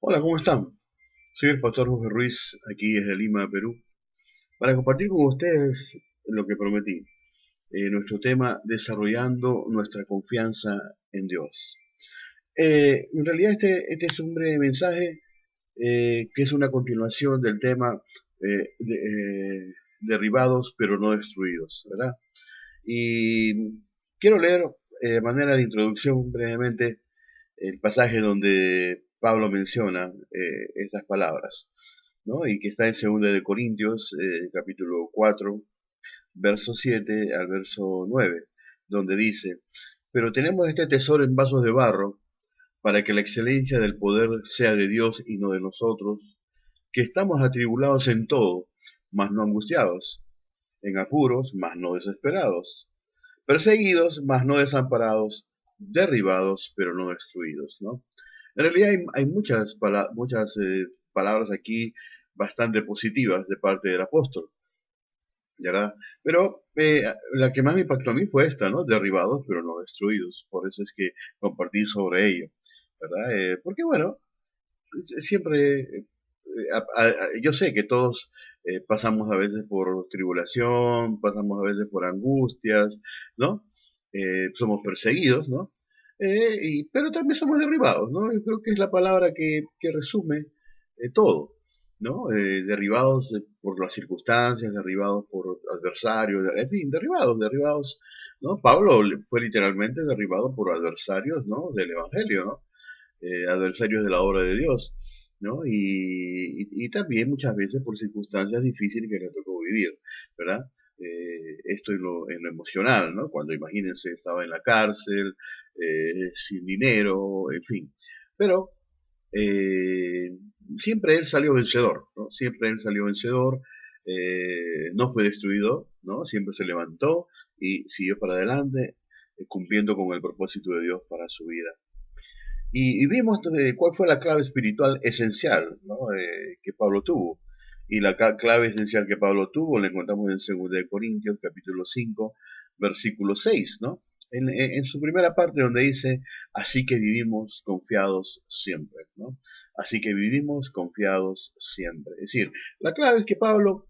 Hola, ¿cómo están? Soy el pastor Jorge Ruiz, aquí desde Lima, Perú, para compartir con ustedes lo que prometí, nuestro tema, desarrollando nuestra confianza en Dios. En realidad este es un breve mensaje que es una continuación del tema derribados pero no destruidos, ¿verdad? Y quiero leer de manera de introducción brevemente el pasaje donde Pablo menciona estas palabras, ¿no? Y que está en 2 de Corintios, capítulo 4, verso 7 al verso 9, donde dice, pero tenemos este tesoro en vasos de barro, para que la excelencia del poder sea de Dios y no de nosotros, que estamos atribulados en todo, mas no angustiados, en apuros, mas no desesperados, perseguidos, mas no desamparados, derribados, pero no destruidos, ¿no? En realidad hay muchas palabras aquí bastante positivas de parte del apóstol, ¿verdad? Pero la que más me impactó a mí fue esta, ¿no? Derribados, pero no destruidos. Por eso es que compartí sobre ello, ¿verdad? Porque bueno, siempre, yo sé que todos pasamos a veces por tribulación, pasamos a veces por angustias, ¿no? Somos perseguidos, ¿no? Pero también somos derribados, ¿no? Yo creo que es la palabra que resume todo, ¿no? Derribados por las circunstancias, derribados por adversarios, en fin, derribados, ¿no? Pablo fue literalmente derribado por adversarios, ¿no? Del Evangelio, ¿no? Adversarios de la obra de Dios, ¿no? Y también muchas veces por circunstancias difíciles que le tocó vivir, ¿verdad? Esto en lo emocional, ¿no? Cuando imagínense estaba en la cárcel, sin dinero, en fin. Pero eh, siempre él salió vencedor, ¿no? Siempre él salió vencedor, no fue destruido, ¿no? Siempre se levantó y siguió para adelante, cumpliendo con el propósito de Dios para su vida. Y vimos cuál fue la clave espiritual esencial, ¿no? Que Pablo tuvo. Y la clave esencial que Pablo tuvo la encontramos en 2 de Corintios, capítulo 5, versículo 6, ¿no? En su primera parte donde dice, así que vivimos confiados siempre, ¿no? Así que vivimos confiados siempre. Es decir, la clave es que Pablo,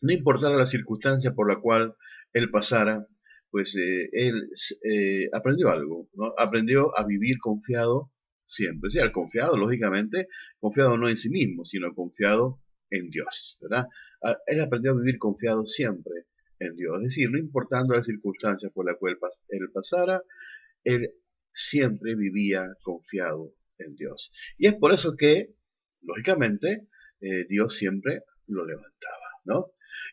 no importara la circunstancia por la cual él pasara, pues él aprendió algo, ¿no? Aprendió a vivir confiado siempre. Sí, al confiado, lógicamente, confiado no en sí mismo, sino confiado en Dios, ¿verdad? Él aprendió a vivir confiado siempre en Dios. Es decir, no importando las circunstancias por las cuales él pasara, él siempre vivía confiado en Dios. Y es por eso que, lógicamente, Dios siempre lo levantaba, ¿no?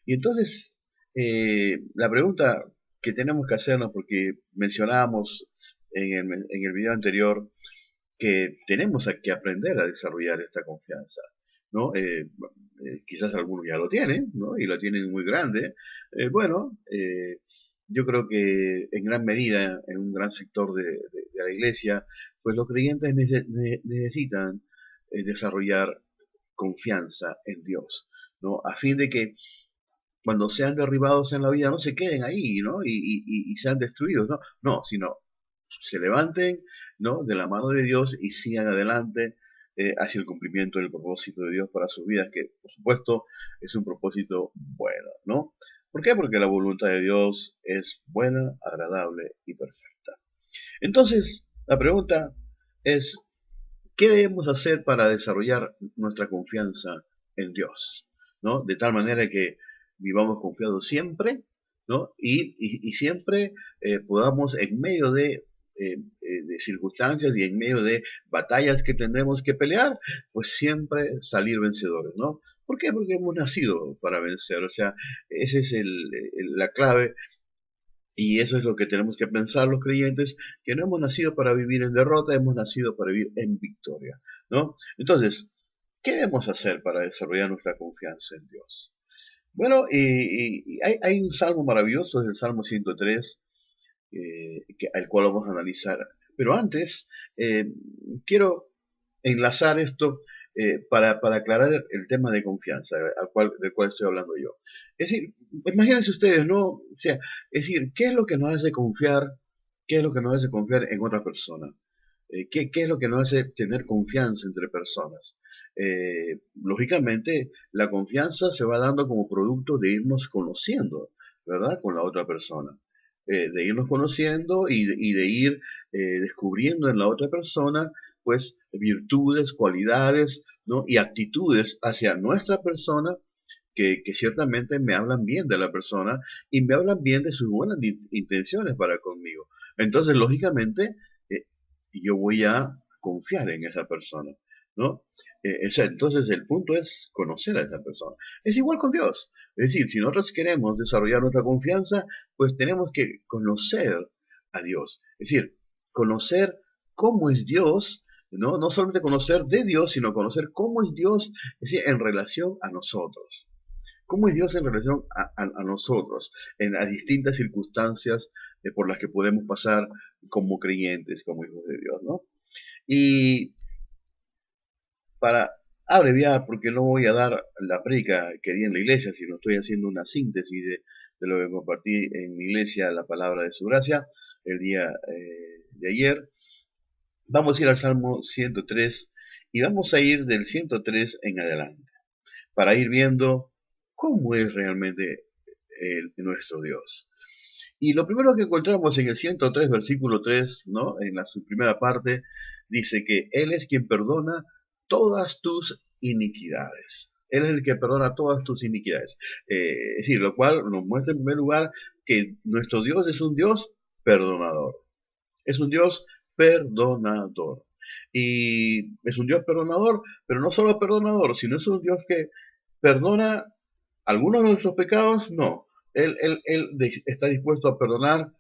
Y entonces, la pregunta que tenemos que hacernos, porque mencionábamos en el video anterior que tenemos que aprender a desarrollar esta confianza, ¿no? Quizás algunos ya lo tienen, ¿no? Y lo tienen muy grande. Bueno, yo creo que en gran medida, en un gran sector de la iglesia, pues los creyentes necesitan desarrollar confianza en Dios, ¿no? A fin de que cuando sean derribados en la vida no se queden ahí, ¿no? Y sean destruidos, ¿no? No, sino se levanten, ¿no? De la mano de Dios y sigan adelante hacia el cumplimiento del propósito de Dios para sus vidas, que por supuesto es un propósito bueno, ¿no? ¿Por qué? Porque la voluntad de Dios es buena, agradable y perfecta. Entonces, la pregunta es, ¿qué debemos hacer para desarrollar nuestra confianza en Dios? ¿No? De tal manera que vivamos confiados siempre, ¿no? Y siempre podamos, en medio de circunstancias y en medio de batallas que tendremos que pelear, pues siempre salir vencedores, ¿no? ¿Por qué? Porque hemos nacido para vencer, o sea, esa es la clave y eso es lo que tenemos que pensar los creyentes, que no hemos nacido para vivir en derrota, hemos nacido para vivir en victoria, ¿no? Entonces, ¿qué debemos hacer para desarrollar nuestra confianza en Dios? Bueno, y hay un salmo maravilloso, es el Salmo 103, al cual vamos a analizar. Pero antes, eh, quiero enlazar esto para aclarar el tema de confianza del cual estoy hablando yo. Es decir, imagínense ustedes, ¿no? O sea, es decir, ¿qué es lo que nos hace confiar? ¿Qué es lo que nos hace confiar en otra persona? ¿Qué es lo que nos hace tener confianza entre personas? Lógicamente, la confianza se va dando como producto de irnos conociendo, ¿verdad? Con la otra persona. De irnos conociendo y de ir descubriendo en la otra persona, pues, virtudes, cualidades, ¿no? Y actitudes hacia nuestra persona que ciertamente me hablan bien de la persona y me hablan bien de sus buenas intenciones para conmigo. Entonces, lógicamente, eh, yo voy a confiar en esa persona, ¿no? Entonces, el punto es conocer a esa persona. Es igual con Dios. Es decir, si nosotros queremos desarrollar nuestra confianza, pues tenemos que conocer a Dios. Es decir, conocer cómo es Dios, ¿no? No solamente conocer de Dios, sino conocer cómo es Dios, es decir, en relación a nosotros. ¿Cómo es Dios en relación a nosotros, en las distintas circunstancias por las que podemos pasar como creyentes, como hijos de Dios, ¿no? Y para abreviar, porque no voy a dar la prédica que di en la iglesia, sino estoy haciendo una síntesis de lo que compartí en mi iglesia, la palabra de su gracia, el día de ayer. Vamos a ir al Salmo 103 y vamos a ir del 103 en adelante, para ir viendo cómo es realmente nuestro Dios. Y lo primero que encontramos en el 103, versículo 3, ¿no? En su primera parte, dice que Él es quien perdona todas tus iniquidades. Él es el que perdona todas tus iniquidades. Es decir, lo cual nos muestra en primer lugar que nuestro Dios es un Dios perdonador. Es un Dios perdonador. Y es un Dios perdonador, pero no solo perdonador, sino es un Dios que perdona algunos de nuestros pecados, no. Él está dispuesto a perdonar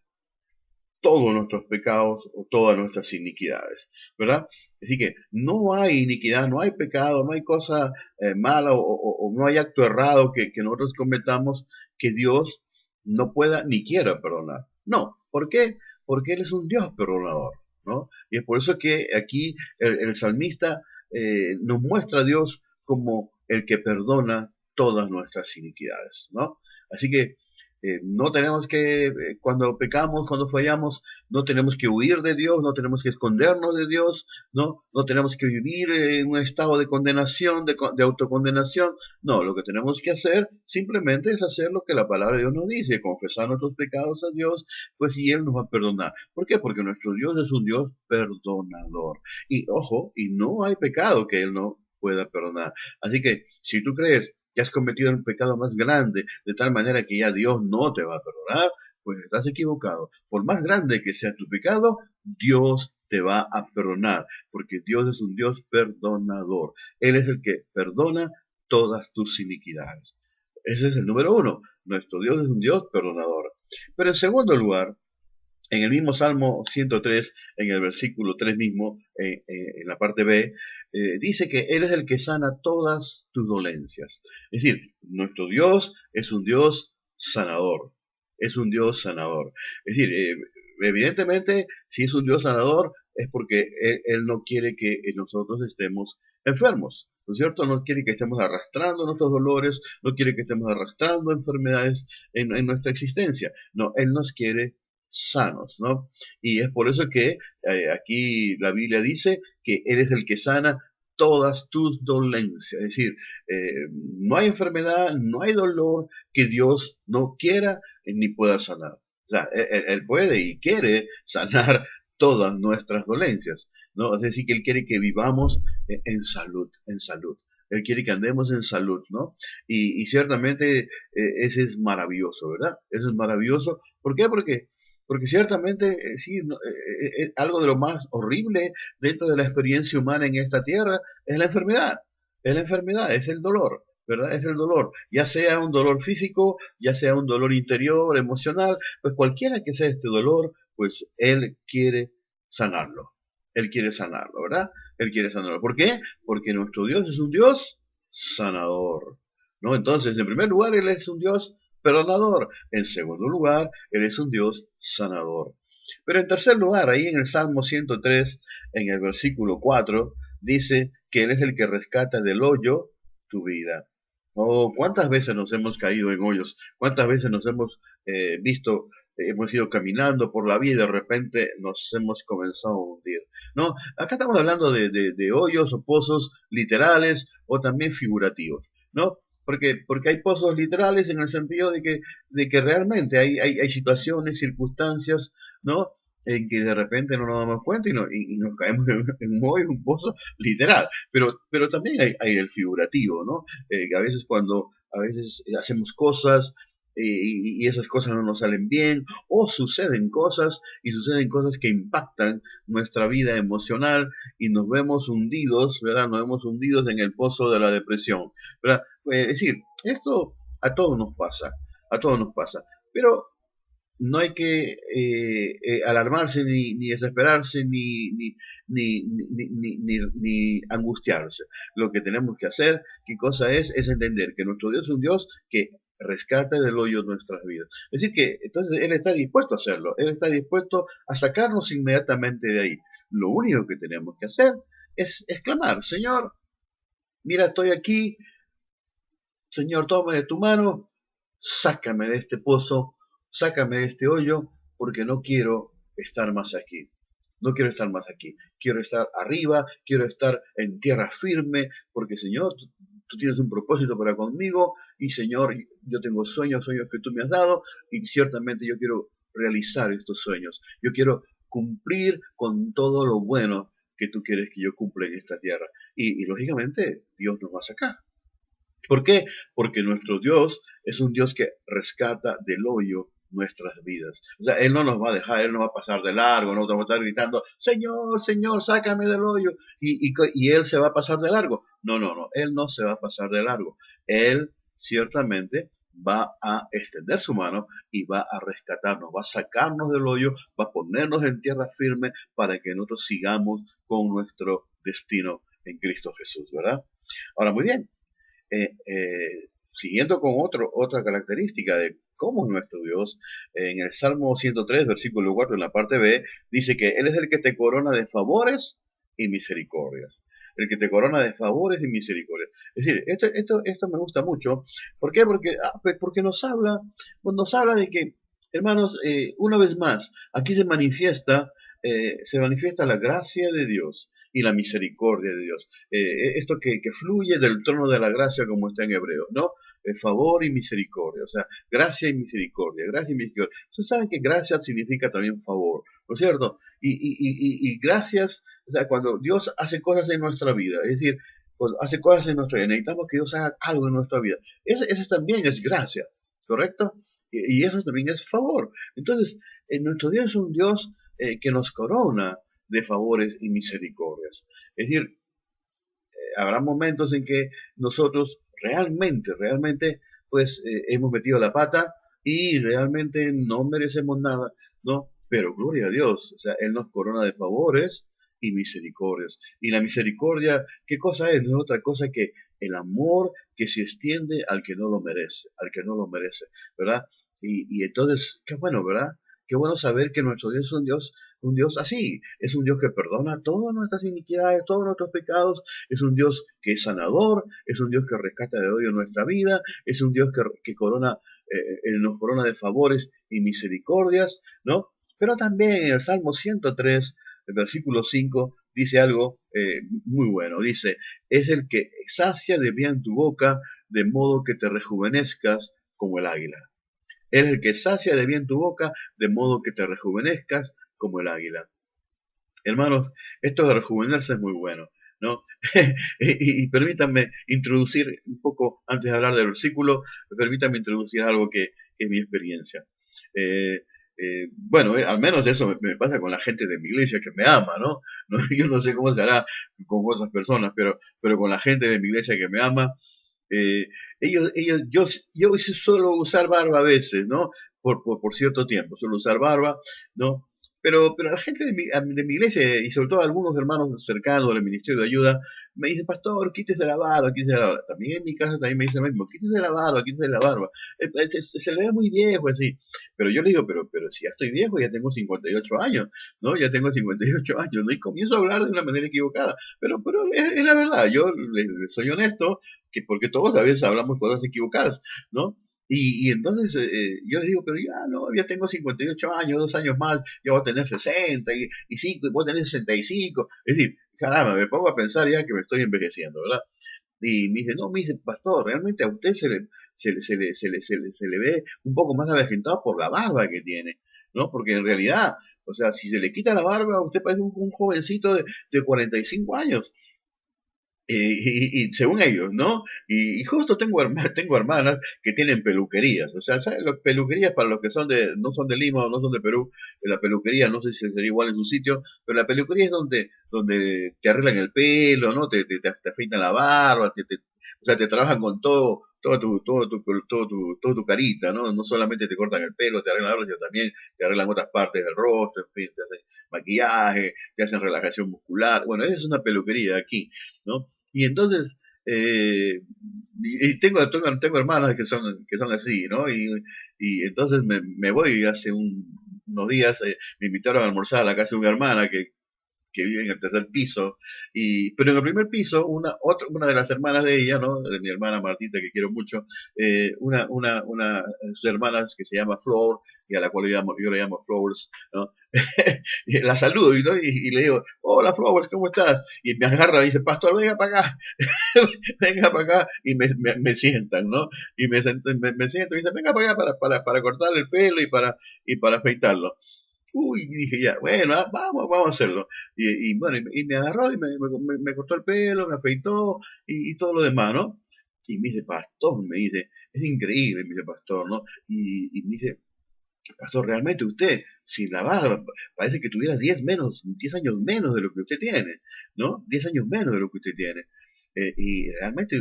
todos nuestros pecados o todas nuestras iniquidades, ¿verdad? Así que no hay iniquidad, no hay pecado, no hay cosa mala o no hay acto errado que nosotros cometamos que Dios no pueda ni quiera perdonar. No, ¿por qué? Porque Él es un Dios perdonador, ¿no? Y es por eso que aquí el salmista nos muestra a Dios como el que perdona todas nuestras iniquidades, ¿no? Así que no tenemos que, cuando pecamos, cuando fallamos, no tenemos que huir de Dios, no tenemos que escondernos de Dios, no, no tenemos que vivir en un estado de condenación, de autocondenación. No, lo que tenemos que hacer simplemente es hacer lo que la palabra de Dios nos dice, confesar nuestros pecados a Dios, pues y Él nos va a perdonar. ¿Por qué? Porque nuestro Dios es un Dios perdonador. Y ojo, y no hay pecado que Él no pueda perdonar. Así que si tú crees que has cometido un pecado más grande, de tal manera que ya Dios no te va a perdonar, pues estás equivocado. Por más grande que sea tu pecado, Dios te va a perdonar, porque Dios es un Dios perdonador. Él es el que perdona todas tus iniquidades. Ese es el número uno. Nuestro Dios es un Dios perdonador. Pero en segundo lugar, en el mismo Salmo 103, en el versículo 3 mismo, en la parte B, dice que Él es el que sana todas tus dolencias. Es decir, nuestro Dios es un Dios sanador. Es un Dios sanador. Es decir, evidentemente, si es un Dios sanador, es porque Él no quiere que nosotros estemos enfermos. ¿No es cierto? No quiere que estemos arrastrando nuestros dolores, no quiere que estemos arrastrando enfermedades en nuestra existencia. No, Él nos quiere sanos, ¿no? Y es por eso que aquí la Biblia dice que Él es el que sana todas tus dolencias. Es decir, no hay enfermedad, no hay dolor que Dios no quiera ni pueda sanar. O sea, Él puede y quiere sanar todas nuestras dolencias, ¿no? Es decir, que Él quiere que vivamos en salud, en salud. Él quiere que andemos en salud, ¿no? Y ciertamente ese es maravilloso, ¿verdad? Eso es maravilloso. ¿Por qué? Porque ciertamente, sí, no, algo de lo más horrible dentro de la experiencia humana en esta tierra es la enfermedad. Es la enfermedad, es el dolor, ¿verdad? Es el dolor. Ya sea un dolor físico, ya sea un dolor interior, emocional, pues cualquiera que sea este dolor, pues Él quiere sanarlo. Él quiere sanarlo, ¿verdad? Él quiere sanarlo. ¿Por qué? Porque nuestro Dios es un Dios sanador, ¿no? Entonces, en primer lugar, Él es un Dios perdonador. En segundo lugar, Él es un Dios sanador. Pero en tercer lugar, ahí en el Salmo 103, en el versículo 4, dice que Él es el que rescata del hoyo tu vida. Oh, ¿cuántas veces nos hemos caído en hoyos? ¿Cuántas veces nos hemos visto hemos ido caminando por la vida y de repente nos hemos comenzado a hundir, ¿no? Acá estamos hablando de hoyos o pozos literales o también figurativos, ¿no? Porque hay pozos literales en el sentido de que realmente hay situaciones, circunstancias, ¿no? En que de repente no nos damos cuenta y nos caemos en un hoyo, un pozo literal. Pero también hay el figurativo, ¿no? Que a veces hacemos cosas y esas cosas no nos salen bien, o suceden cosas que impactan nuestra vida emocional y nos vemos hundidos, ¿verdad? Nos vemos hundidos en el pozo de la depresión, ¿verdad? Es decir, esto a todos nos pasa, a todos nos pasa, pero no hay que alarmarse ni desesperarse ni angustiarse. Lo que tenemos que hacer, ¿qué cosa es entender que nuestro Dios es un Dios que rescata del hoyo nuestras vidas. Es decir, que entonces Él está dispuesto a hacerlo, Él está dispuesto a sacarnos inmediatamente de ahí. Lo único que tenemos que hacer es exclamar, Señor, mira, estoy aquí, Señor, toma de tu mano, sácame de este pozo, sácame de este hoyo, porque no quiero estar más aquí. No quiero estar más aquí. Quiero estar arriba, quiero estar en tierra firme, porque Señor, tú tienes un propósito para conmigo, y Señor, yo tengo sueños, sueños que tú me has dado, y ciertamente yo quiero realizar estos sueños. Yo quiero cumplir con todo lo bueno que tú quieres que yo cumpla en esta tierra. Y lógicamente, Dios nos va a sacar. ¿Por qué? Porque nuestro Dios es un Dios que rescata del hoyo nuestras vidas. O sea, Él no nos va a dejar, Él no va a pasar de largo, no vamos a estar gritando, Señor, Señor, sácame del hoyo, y Él se va a pasar de largo. No, no, no, Él no se va a pasar de largo. Él ciertamente va a extender su mano y va a rescatarnos, va a sacarnos del hoyo, va a ponernos en tierra firme para que nosotros sigamos con nuestro destino en Cristo Jesús, ¿verdad? Ahora, muy bien, siguiendo con otra característica de cómo es nuestro Dios, en el Salmo 103, versículo 4, en la parte B, dice que Él es el que te corona de favores y misericordias. El que te corona de favores y misericordias. Es decir, esto me gusta mucho. ¿Por qué? Porque nos habla de que, hermanos, una vez más, aquí se manifiesta la gracia de Dios y la misericordia de Dios. Esto que fluye del trono de la gracia, como está en hebreo, ¿no? Favor y misericordia, o sea, gracia y misericordia, gracia y misericordia. Ustedes saben que gracia significa también favor, ¿no es cierto? Y gracias, o sea, cuando Dios hace cosas en nuestra vida, es decir, cuando hace cosas en nuestra vida, necesitamos que Dios haga algo en nuestra vida. Ese también es gracia, ¿correcto? Y eso también es favor. Entonces, nuestro Dios es un Dios que nos corona de favores y misericordias. Es decir, habrá momentos en que nosotros realmente, pues hemos metido la pata y realmente no merecemos nada, ¿no? Pero gloria a Dios, o sea, Él nos corona de favores y misericordias. Y la misericordia, ¿qué cosa es? No es otra cosa que el amor que se extiende al que no lo merece, ¿verdad? Y entonces, qué bueno, ¿verdad? Qué bueno saber que nuestro Dios es un Dios así, es un Dios que perdona todas nuestras iniquidades, todos nuestros pecados, es un Dios que es sanador, es un Dios que rescata de odio nuestra vida, es un Dios que corona, nos corona de favores y misericordias, ¿no? Pero también en el Salmo 103, el versículo 5, dice algo muy bueno. Dice, es el que sacia de bien tu boca, de modo que te rejuvenezcas como el águila. Él es el que sacia de bien tu boca, de modo que te rejuvenezcas como el águila. Hermanos, esto de rejuvenecerse es muy bueno, ¿no? y permítanme introducir un poco, antes de hablar del versículo, permítanme introducir algo que es mi experiencia. Bueno, al menos eso me pasa con la gente de mi iglesia que me ama, ¿no? Yo no sé cómo se hará con otras personas, pero con la gente de mi iglesia que me ama, eh, yo suelo usar barba a veces, ¿no? Por cierto tiempo, suelo usar barba, ¿no? Pero la gente de mi iglesia, y sobre todo algunos hermanos cercanos del Ministerio de Ayuda, me dicen, pastor, quítese la barba, quítese la barba. También en mi casa también me dicen lo mismo, quítese la barba, quítese la barba. Se le ve muy viejo, así. Pero yo le digo, pero si ya estoy viejo, ya tengo 58 años, ¿no? Ya tengo 58 años, ¿no? Y comienzo a hablar de una manera equivocada. Pero es la verdad, yo soy honesto, porque todos a veces hablamos cosas equivocadas, ¿no? Y entonces yo les digo, pero ya no, ya tengo 58 años, 2 años más, ya voy a tener 60 y 5, y voy a tener 65. Es decir, caramba, me pongo a pensar ya que me estoy envejeciendo, ¿verdad? Y me dice, no, me dice, pastor, realmente a usted se le ve un poco más avejentado por la barba que tiene, ¿no? Porque en realidad, o sea, si se le quita la barba, usted parece un jovencito de 45 años. Y según ellos, ¿no? Y justo tengo hermanas que tienen peluquerías, o sea, ¿sabes? Las peluquerías para los que no son de Lima o no son de Perú, la peluquería, no sé si sería igual en su sitio, pero la peluquería es donde te arreglan el pelo, ¿no? Te afeitan la barba, o sea, te trabajan con todo tu carita, ¿no? No solamente te cortan el pelo, te arreglan la barba, sino también te arreglan otras partes del rostro, en fin, te hacen maquillaje, te hacen relajación muscular, bueno, esa es una peluquería aquí, ¿no? Y entonces, y tengo hermanas que son así, ¿no? Y entonces me voy unos días, me invitaron a almorzar a la casa de una hermana que vive en el tercer piso, pero en el primer piso, una de las hermanas de ella, ¿no? De mi hermana Martita, que quiero mucho, una de sus hermanas que se llama Flor, y a la cual yo le llamo Flowers, ¿no? Y la saludo, ¿no? Y le digo, hola Flowers, ¿cómo estás? Y me agarra y dice, pastor, venga para acá, venga para acá, y me sientan, ¿no? Y me sientan y dice, venga para acá para cortarle el pelo y para afeitarlo. Uy, y dije ya, bueno, vamos a hacerlo. Bueno, y me agarró y me cortó el pelo, me afeitó y todo lo demás, ¿no? Y me dice, pastor, me dice, es increíble, me dice, pastor, ¿no? Y me dice, pastor, realmente usted, sin la barba, parece que tuviera 10 años menos de lo que usted tiene, ¿no? 10 años menos de lo que usted tiene. Y realmente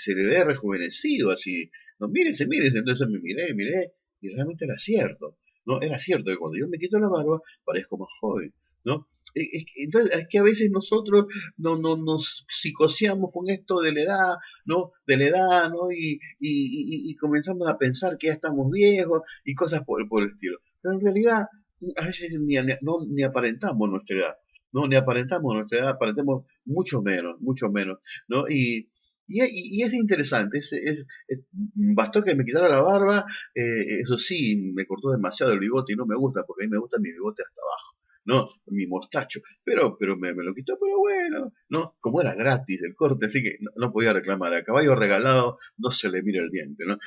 se le ve rejuvenecido así. No, mírese. Entonces me miré, y realmente era cierto, ¿no? Era cierto que cuando yo me quito la barba, parezco más joven, ¿no? Entonces, es que a veces nosotros no nos psicoseamos con esto de la edad, ¿no? De la edad, ¿no? Y comenzamos a pensar que ya estamos viejos y cosas por el estilo. Pero en realidad, a veces ni aparentamos nuestra edad, ¿no? Ni aparentamos nuestra edad, aparentamos mucho menos, ¿no? Y es interesante, bastó que me quitara la barba, eso sí, me cortó demasiado el bigote y no me gusta, porque a mí me gusta mi bigote hasta abajo, ¿no? Mi mostacho, pero me lo quitó, pero bueno, ¿no? Como era gratis el corte, así que no podía reclamar, a caballo regalado no se le mira el diente, ¿no?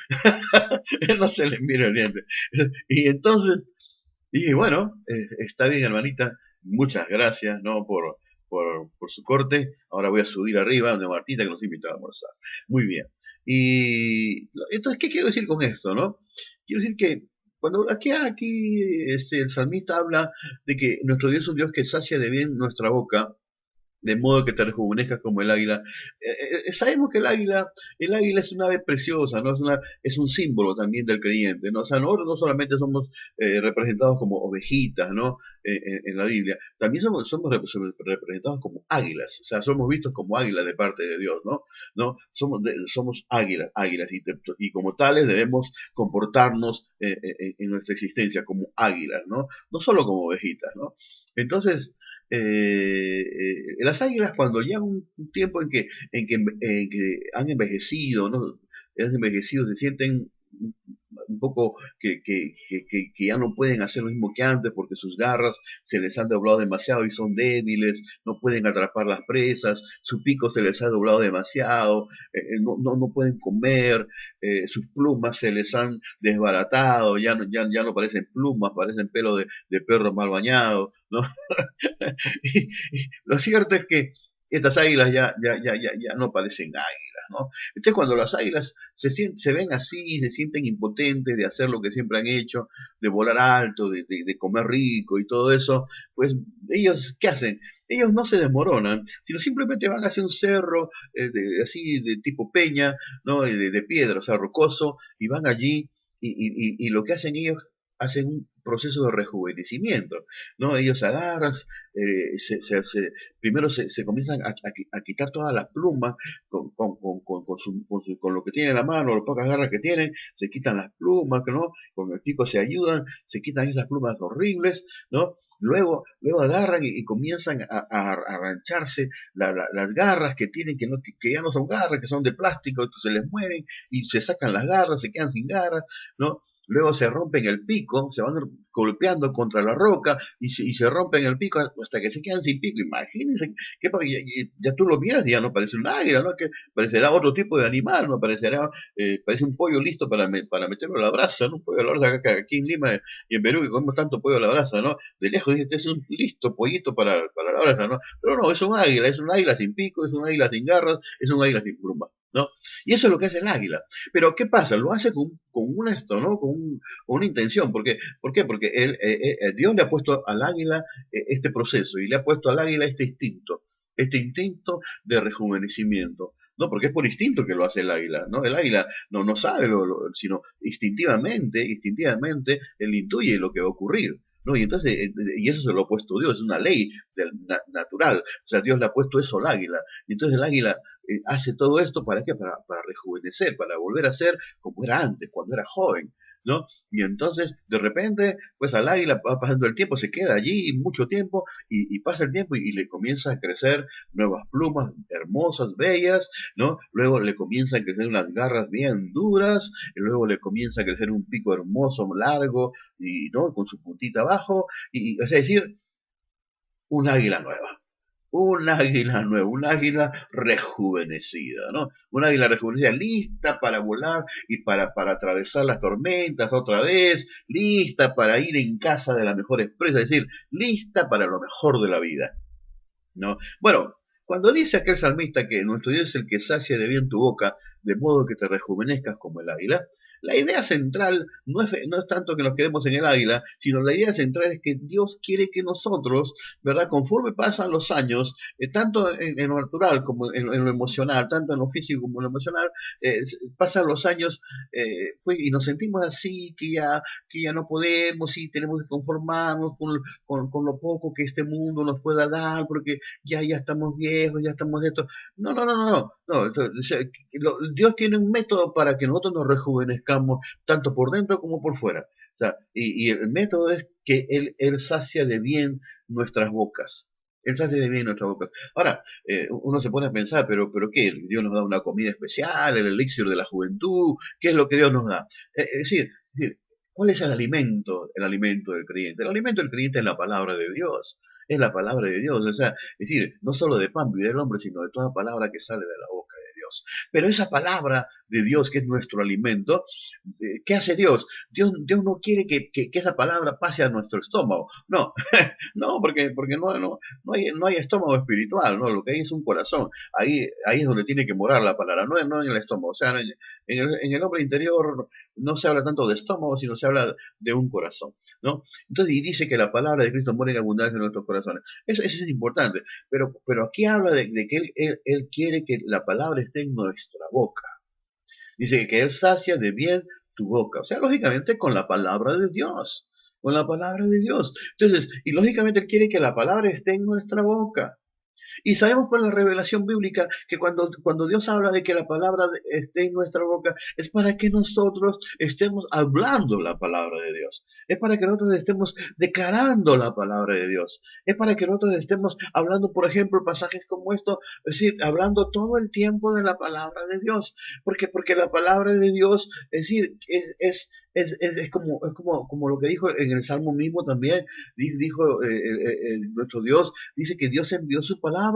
No se le mira el diente. Y entonces dije, bueno, está bien, hermanita, muchas gracias, ¿no? Por su corte. Ahora voy a subir arriba donde Martita que nos invitó a almorzar. Muy bien. Y entonces, ¿qué quiero decir con esto, no? Quiero decir que cuando aquí el salmista habla de que nuestro Dios es un Dios que sacia de bien nuestra boca, de modo que te rejuvenezcas como el águila. Sabemos que el águila es una ave preciosa, ¿no? Es un símbolo también del creyente, ¿no? O sea, nosotros no solamente somos representados como ovejitas, ¿no? En la Biblia, también somos representados como águilas, o sea, somos vistos como águilas de parte de Dios, ¿no? ¿No? Somos águilas, y como tales debemos comportarnos en nuestra existencia como águilas, ¿no? No solo como ovejitas, ¿no? Entonces, las águilas cuando ya un tiempo en que han envejecido, ¿no? Han envejecido, se sienten un poco que ya no pueden hacer lo mismo que antes porque sus garras se les han doblado demasiado y son débiles, no pueden atrapar las presas, su pico se les ha doblado demasiado, no pueden comer, sus plumas se les han desbaratado, ya no parecen plumas, parecen pelo de perro mal bañado, ¿no? Y lo cierto es que estas águilas ya no parecen águilas, ¿no? Entonces cuando las águilas se ven así, se sienten impotentes de hacer lo que siempre han hecho, de volar alto, de comer rico y todo eso, pues ellos, ¿qué hacen? Ellos no se desmoronan, sino simplemente van hacia un cerro así de tipo peña, ¿no? De piedra, o sea, rocoso, y van allí y lo que hacen ellos, hacen un proceso de rejuvenecimiento, ¿no? Ellos agarran, eh, se, se, se- primero se comienzan a quitar todas las plumas con lo que tienen en la mano, las pocas garras que tienen, se quitan las plumas, ¿no? Con el pico se ayudan, se quitan esas plumas horribles, ¿no? Luego agarran y comienzan a arrancharse las garras que tienen, que ya no son garras, que son de plástico, que se les mueven y se sacan las garras, se quedan sin garras, ¿no? Luego se rompen el pico, se van golpeando contra la roca y se rompen el pico hasta que se quedan sin pico. Imagínense, ya tú lo miras y ya no parece un águila, ¿no? Que parecerá otro tipo de animal, ¿no? Parece un pollo listo para meterlo a la brasa, ¿no? Un pollo a la brasa aquí en Lima y en Perú que comemos tanto pollo a la brasa, ¿no? De lejos dice, este es un listo pollito para la brasa, ¿no? Pero no, es un águila sin pico, es un águila sin garras, es un águila sin pluma, ¿no? Y eso es lo que hace el águila. Pero ¿qué pasa? Lo hace con un esto, ¿no? Con una intención. ¿Por qué? Porque Dios le ha puesto al águila este proceso y le ha puesto al águila este instinto de rejuvenecimiento. No, porque es por instinto que lo hace el águila, ¿no? El águila no sabe, sino instintivamente, él intuye lo que va a ocurrir, ¿no? Y entonces, y eso se lo ha puesto Dios, es una ley natural, o sea, Dios le ha puesto eso al águila, y entonces el águila hace todo esto ¿para qué? Para rejuvenecer, para volver a ser como era antes, cuando era joven, ¿no? Y entonces, de repente, pues al águila va pasando el tiempo, se queda allí mucho tiempo, y pasa el tiempo y le comienza a crecer nuevas plumas hermosas, bellas, ¿no? Luego le comienzan a crecer unas garras bien duras, y luego le comienza a crecer un pico hermoso, largo, y ¿no? Con su puntita abajo, es decir, un águila nueva. Un águila nueva, un águila rejuvenecida, ¿no? Un águila rejuvenecida lista para volar y para atravesar las tormentas otra vez, lista para ir en casa de la mejor empresa, es decir, lista para lo mejor de la vida, ¿no? Bueno, cuando dice aquel salmista que nuestro Dios es el que sacia de bien tu boca, de modo que te rejuvenezcas como el águila, la idea central no es tanto que nos quedemos en el águila, sino la idea central es que Dios quiere que nosotros, ¿verdad? Conforme pasan los años, tanto en lo natural como en lo emocional, tanto en lo físico como en lo emocional, pasan los años pues, y nos sentimos así, que ya no podemos y tenemos que conformarnos con lo poco que este mundo nos pueda dar, porque ya estamos viejos, ya estamos de esto. No. Dios tiene un método para que nosotros nos rejuvenezcamos tanto por dentro como por fuera. O sea, y el método es que él sacia de bien nuestras bocas. Él sacia de bien nuestras bocas. Ahora, uno se pone a pensar, pero ¿qué? Dios nos da una comida especial, el elixir de la juventud, ¿qué es lo que Dios nos da? Es decir, ¿cuál es el alimento del creyente? El alimento del creyente es la palabra de Dios. Es la palabra de Dios. O sea, es decir, no solo de pan vive el hombre, sino de toda palabra que sale de la boca de Dios. Pero esa palabra de Dios, que es nuestro alimento, ¿qué hace Dios? Dios no quiere que esa palabra pase a nuestro estómago. No, no, porque no hay estómago espiritual, ¿no? Lo que hay es un corazón. Ahí es donde tiene que morar la palabra, no en el estómago. O sea, en el hombre interior no se habla tanto de estómago, sino se habla de un corazón, ¿no? Entonces, y dice que la palabra de Cristo muere en abundancia en nuestros corazones. Eso es importante. Pero aquí habla de que él quiere que la palabra esté en nuestra boca. Dice que Él sacia de bien tu boca. O sea, lógicamente con la palabra de Dios. Con la palabra de Dios. Entonces, y lógicamente Él quiere que la palabra esté en nuestra boca. Y sabemos por la revelación bíblica que cuando Dios habla de que la palabra esté en nuestra boca, es para que nosotros estemos hablando la palabra de Dios. Es para que nosotros estemos declarando la palabra de Dios. Es para que nosotros estemos hablando, por ejemplo, pasajes como esto, es decir, hablando todo el tiempo de la palabra de Dios. Porque la palabra de Dios, es decir, es como lo que dijo en el Salmo mismo también, dijo nuestro Dios, dice que Dios envió su palabra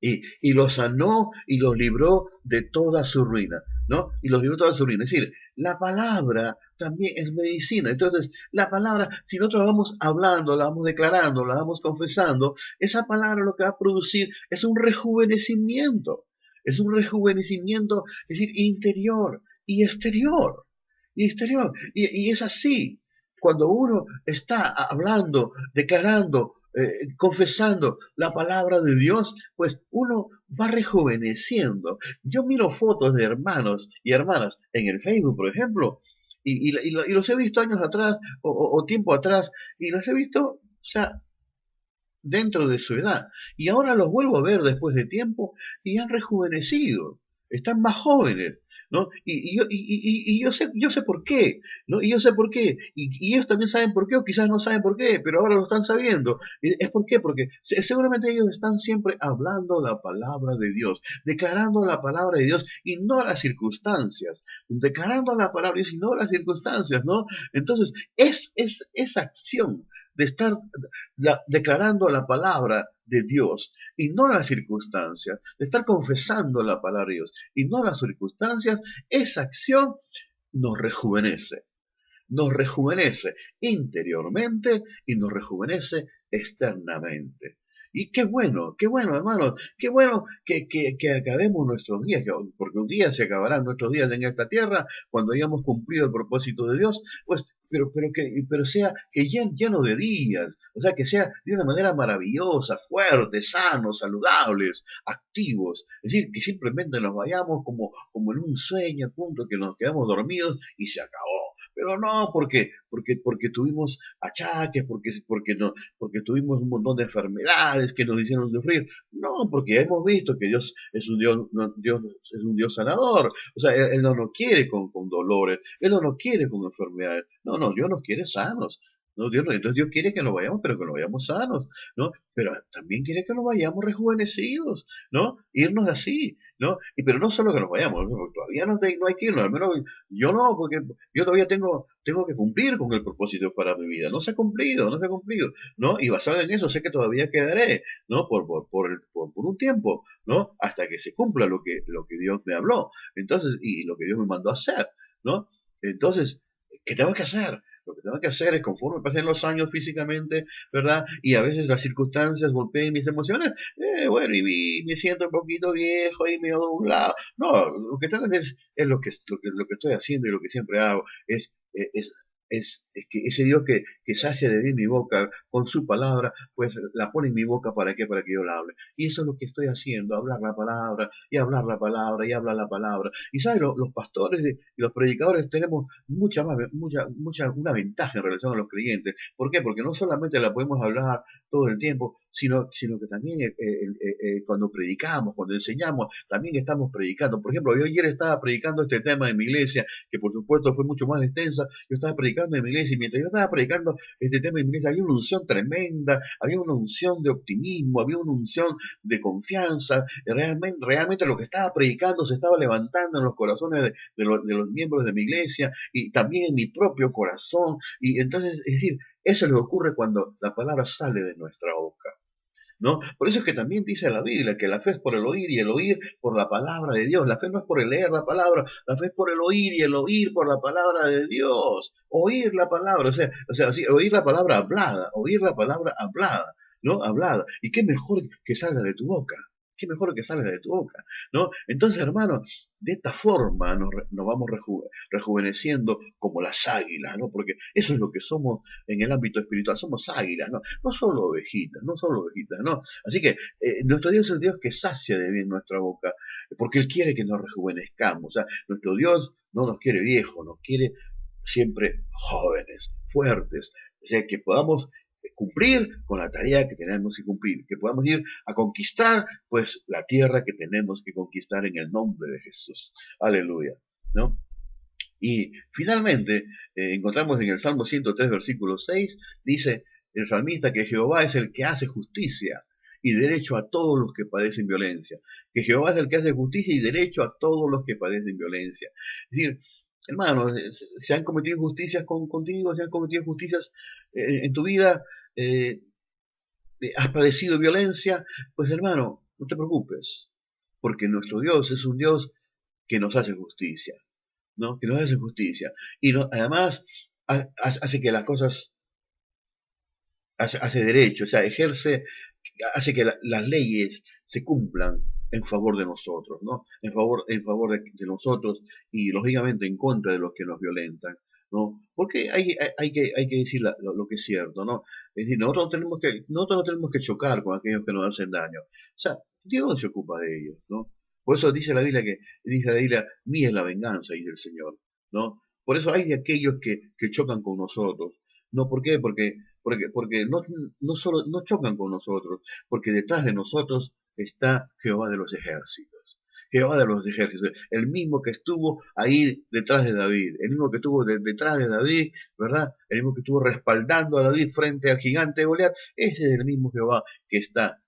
y los sanó y los libró de toda su ruina, ¿no? Y los libró de toda su ruina. Es decir, la palabra también es medicina. Entonces, la palabra, si nosotros la vamos hablando, la vamos declarando, la vamos confesando, esa palabra lo que va a producir es un rejuvenecimiento. Es un rejuvenecimiento, es decir, interior y exterior. Y exterior. Y es así. Cuando uno está hablando, declarando, confesando la palabra de Dios, pues uno va rejuveneciendo. Yo miro fotos de hermanos y hermanas en el Facebook, por ejemplo, y los he visto años atrás o tiempo atrás, y los he visto, o sea, dentro de su edad. Y ahora los vuelvo a ver después de tiempo y han rejuvenecido. están más jóvenes, ¿no? Y yo sé por qué, ¿no? Y yo sé por qué, y ellos también saben por qué, o quizás no saben por qué, pero ahora lo están sabiendo. ¿Es por qué? Porque seguramente ellos están siempre hablando la palabra de Dios, declarando la palabra de Dios y no las circunstancias, declarando la palabra de Dios y no las circunstancias, ¿no? Entonces, es esa acción de estar declarando la palabra de Dios y no las circunstancias, de estar confesando la palabra de Dios y no las circunstancias, esa acción nos rejuvenece interiormente y nos rejuvenece externamente. Y qué bueno, hermanos, qué bueno que acabemos nuestros días, porque un día se acabarán nuestros días en esta tierra cuando hayamos cumplido el propósito de Dios, pues, pero sea que lleno de días, o sea, que sea de una manera maravillosa, fuertes, sanos, saludables, activos, es decir, que simplemente nos vayamos como en un sueño, a punto que nos quedamos dormidos y se acabó. Pero no, porque tuvimos achaques, no, porque tuvimos un montón de enfermedades que nos hicieron sufrir. No, porque hemos visto que Dios es un Dios, Dios es un Dios sanador. O sea, Él no nos quiere con dolores, Él no nos quiere con enfermedades. No, no, Dios nos quiere sanos. No, Dios no, entonces Dios quiere que nos vayamos, pero que nos vayamos sanos, ¿no? Pero también quiere que nos vayamos rejuvenecidos, ¿no? Irnos así, ¿no? Pero no solo que nos vayamos, ¿no? Porque todavía no hay que irnos, al menos yo no, porque yo todavía tengo que cumplir con el propósito para mi vida. No se ha cumplido, no se ha cumplido, ¿no? Y basado en eso sé que todavía quedaré, ¿no? Por un tiempo, ¿no? Hasta que se cumpla lo que Dios me habló. Entonces, y lo que Dios me mandó a hacer, ¿no? Entonces, ¿qué tengo que hacer? Lo que tengo que hacer es, conforme pasen los años físicamente, ¿verdad? Y a veces las circunstancias golpeen mis emociones, bueno, y me siento un poquito viejo y me doy a un lado. No, lo que tengo que hacer es lo que estoy haciendo y lo que siempre hago, es que ese Dios que sacia de bien mi boca con su palabra, pues la pone en mi boca ¿para qué? Para que yo la hable. Y eso es lo que estoy haciendo, hablar la palabra, y hablar la palabra, y hablar la palabra. Y sabes, los pastores y los predicadores tenemos una ventaja en relación a los creyentes. ¿Por qué? Porque no solamente la podemos hablar todo el tiempo, sino que también cuando predicamos, cuando enseñamos, también estamos predicando. Por ejemplo, yo ayer estaba predicando este tema en mi iglesia, que por supuesto fue mucho más extensa. Yo estaba predicando en mi iglesia y mientras yo estaba predicando este tema en mi iglesia, había una unción tremenda, había una unción de optimismo, había una unción de confianza. Realmente lo que estaba predicando se estaba levantando en los corazones de los miembros de mi iglesia y también en mi propio corazón. Y entonces, es decir, eso es lo que ocurre cuando la palabra sale de nuestra boca, ¿no? Por eso es que también dice la Biblia que la fe es por el oír y el oír por la palabra de Dios. La fe no es por el leer la palabra, la fe es por el oír y el oír por la palabra de Dios. Oír la palabra, o sea, sí, oír la palabra hablada, ¿no? Hablada. ¿Y qué mejor que salga de tu boca? Qué mejor que salga de tu boca, ¿no? Entonces, hermano, de esta forma nos vamos rejuveneciendo como las águilas, ¿no? Porque eso es lo que somos en el ámbito espiritual, somos águilas, ¿no? No solo ovejitas, no solo ovejitas, ¿no? Así que nuestro Dios es el Dios que sacia de bien nuestra boca, porque Él quiere que nos rejuvenezcamos. O sea, nuestro Dios no nos quiere viejos, nos quiere siempre jóvenes, fuertes, o sea, que podamos cumplir con la tarea que tenemos que cumplir, que podamos ir a conquistar, pues, la tierra que tenemos que conquistar en el nombre de Jesús. Aleluya, ¿no? Y finalmente, encontramos en el Salmo 103, versículo 6, dice el salmista que Jehová es el que hace justicia y derecho a todos los que padecen violencia. Que Jehová es el que hace justicia y derecho a todos los que padecen violencia. Es decir, hermanos, se han cometido injusticias contigo, se han cometido injusticias en tu vida, eh, has padecido violencia, pues hermano, no te preocupes, porque nuestro Dios es un Dios que nos hace justicia, ¿no? Que nos hace justicia. Y además hace que las cosas, hace derecho, o sea, hace que las leyes se cumplan en favor de nosotros, ¿no? En favor de nosotros y lógicamente en contra de los que nos violentan, ¿no? Porque hay que decir lo que es cierto, ¿no? Es decir, nosotros no tenemos que chocar con aquellos que nos hacen daño. O sea, Dios se ocupa de ellos, ¿no? Por eso dice la Biblia, mía es la venganza, dice el Señor, ¿no? Por eso hay de aquellos que chocan con nosotros. ¿No? ¿Por qué? Porque no solo no chocan con nosotros, porque detrás de nosotros está Jehová de los ejércitos. Jehová de los ejércitos, el mismo que estuvo ahí detrás de David, el mismo que estuvo detrás de David, ¿verdad? El mismo que estuvo respaldando a David frente al gigante de Goliat, ese es el mismo Jehová que está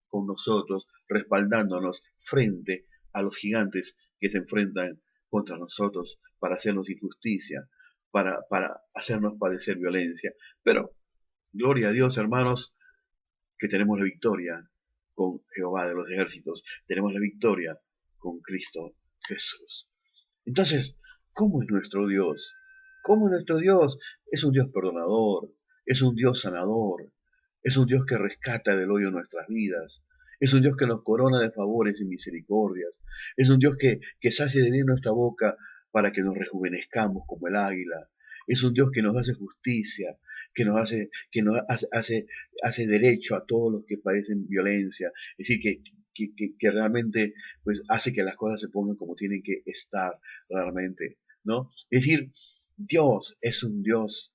con nosotros, respaldándonos frente a los gigantes que se enfrentan contra nosotros para hacernos injusticia, para hacernos padecer violencia. Pero, gloria a Dios, hermanos, que tenemos la victoria con Jehová de los ejércitos, tenemos la victoria con Cristo Jesús. Entonces, ¿cómo es nuestro Dios? ¿Cómo es nuestro Dios? Es un Dios perdonador, es un Dios sanador, es un Dios que rescata del hoyo nuestras vidas, es un Dios que nos corona de favores y misericordias, es un Dios que sacia de bien nuestra boca para que nos rejuvenezcamos como el águila, es un Dios que nos hace justicia, que nos hace derecho a todos los que padecen violencia, es decir, que realmente pues hace que las cosas se pongan como tienen que estar realmente, ¿no? Es decir, Dios es un Dios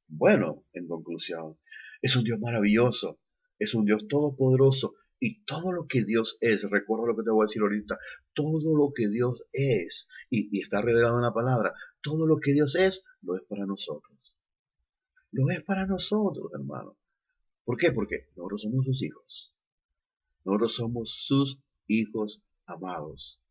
bueno, en conclusión, es un Dios maravilloso, es un Dios todopoderoso, y todo lo que Dios es, recuerda lo que te voy a decir ahorita, todo lo que Dios es, y está revelado en la palabra, todo lo que Dios es, lo es para nosotros. Lo es para nosotros, hermano. ¿Por qué? Porque nosotros somos sus hijos. Nosotros somos sus hijos amados.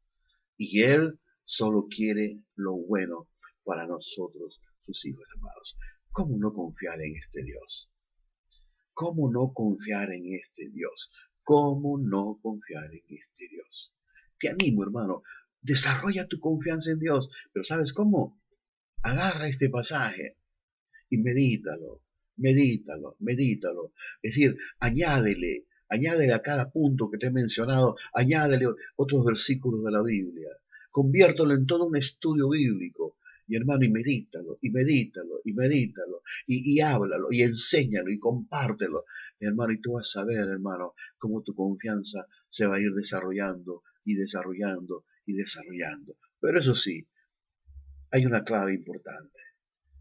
Y Él solo quiere lo bueno para nosotros, sus hijos amados. ¿Cómo no confiar en este Dios? ¿Cómo no confiar en este Dios? ¿Cómo no confiar en este Dios? Te animo, hermano. Desarrolla tu confianza en Dios. Pero ¿sabes cómo? Agarra este pasaje y medítalo, medítalo, medítalo. Es decir, añádele a cada punto que te he mencionado, añádele otros versículos de la Biblia. Conviértelo en todo un estudio bíblico. Y hermano, y medítalo, y medítalo, y medítalo, y háblalo, y enséñalo, y compártelo. Hermano, y tú vas a ver, hermano, cómo tu confianza se va a ir desarrollando, y desarrollando, y desarrollando. Pero eso sí, hay una clave importante,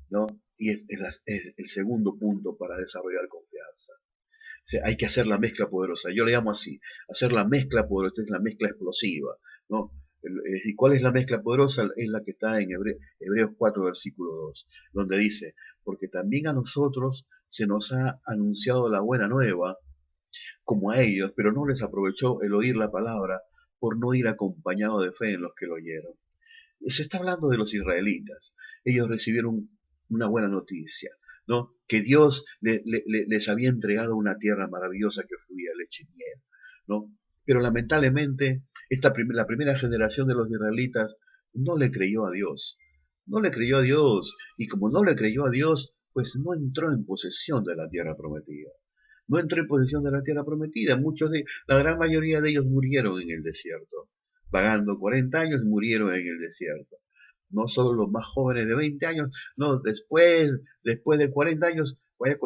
¿no? Y es el segundo punto para desarrollar confianza. O sea, hay que hacer la mezcla poderosa. Yo le llamo así, hacer la mezcla poderosa, es la mezcla explosiva, ¿no? Es decir, ¿cuál es la mezcla poderosa? Es la que está en Hebreos 4, versículo 2, donde dice, porque también a nosotros se nos ha anunciado la buena nueva, como a ellos, pero no les aprovechó el oír la palabra por no ir acompañado de fe en los que lo oyeron. Se está hablando de los israelitas. Ellos recibieron una buena noticia, ¿no? Que Dios les había entregado una tierra maravillosa que fluía leche y miel, ¿no? Pero lamentablemente, la primera generación de los israelitas no le creyó a Dios. No le creyó a Dios. Y como no le creyó a Dios, pues no entró en posesión de la tierra prometida. No entró en posesión de la tierra prometida. La gran mayoría de ellos murieron en el desierto. Vagando 40 años, murieron en el desierto. No solo los más jóvenes de 20 años, no, después de 40 años,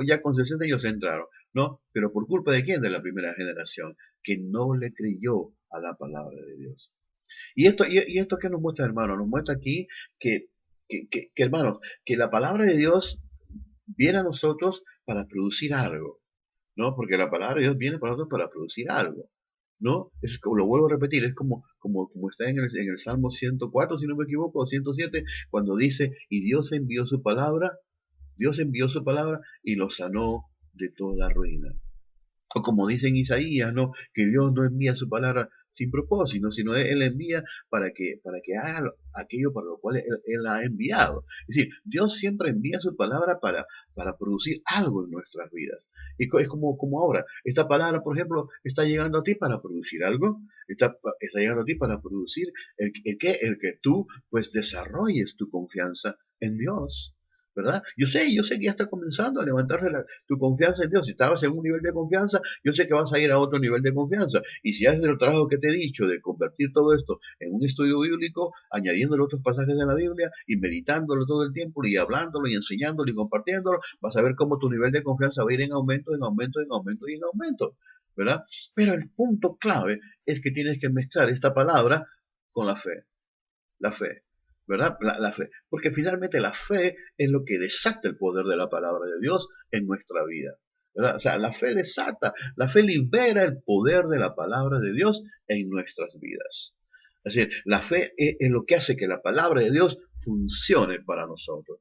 ya con 60 años entraron, ¿no? Pero ¿por culpa de quién? De la primera generación, que no le creyó a la palabra de Dios. ¿Y esto qué nos muestra, hermano? Nos muestra aquí que, hermanos, que la palabra de Dios viene a nosotros para producir algo, ¿no? Porque la palabra de Dios viene para nosotros para producir algo, ¿no? Es como, lo vuelvo a repetir, es como está en el Salmo 104, si no me equivoco, o 107, cuando dice, y Dios envió su palabra y lo sanó de toda ruina. O como dice en Isaías, ¿no? Que Dios no envía su palabra sin propósito, sino Él envía para que haga aquello para lo cual Él ha enviado. Es decir, Dios siempre envía su palabra para producir algo en nuestras vidas. Y es como ahora, esta palabra, por ejemplo, está llegando a ti para producir algo, está llegando a ti para producir el que tú pues desarrolles tu confianza en Dios. ¿Verdad? Yo sé que ya está comenzando a levantarse tu confianza en Dios. Si estabas en un nivel de confianza, yo sé que vas a ir a otro nivel de confianza. Y si haces el trabajo que te he dicho de convertir todo esto en un estudio bíblico, añadiéndole otros pasajes de la Biblia y meditándolo todo el tiempo y hablándolo y enseñándolo y compartiéndolo, vas a ver cómo tu nivel de confianza va a ir en aumento, en aumento, en aumento y en aumento. ¿Verdad? Pero el punto clave es que tienes que mezclar esta palabra con la fe. La fe. ¿Verdad? La fe. Porque finalmente la fe es lo que desata el poder de la palabra de Dios en nuestra vida. ¿Verdad? O sea, la fe desata, la fe libera el poder de la palabra de Dios en nuestras vidas. Es decir, la fe es lo que hace que la palabra de Dios funcione para nosotros,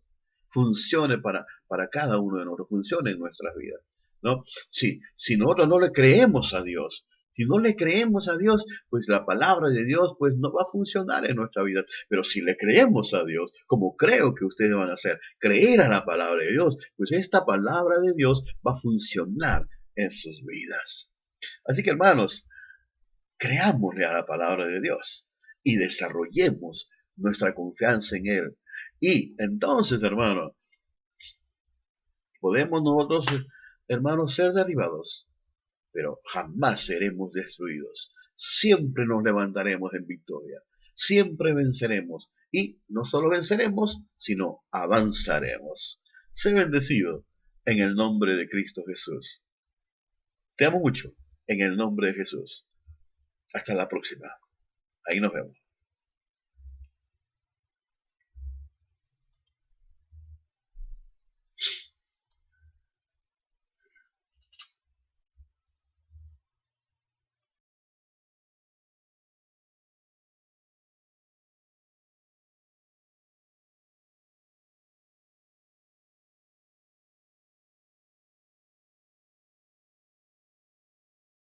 funcione para cada uno de nosotros, funcione en nuestras vidas, ¿no? Si nosotros no le creemos a Dios, si no le creemos a Dios, pues la palabra de Dios pues no va a funcionar en nuestra vida. Pero si le creemos a Dios, como creo que ustedes van a hacer, creer a la palabra de Dios, pues esta palabra de Dios va a funcionar en sus vidas. Así que hermanos, creámosle a la palabra de Dios y desarrollemos nuestra confianza en Él. Y entonces, hermano, podemos nosotros, hermanos, ser derribados, pero jamás seremos destruidos. Siempre nos levantaremos en victoria. Siempre venceremos. Y no solo venceremos, sino avanzaremos. Sé bendecido en el nombre de Cristo Jesús. Te amo mucho en el nombre de Jesús. Hasta la próxima. Ahí nos vemos.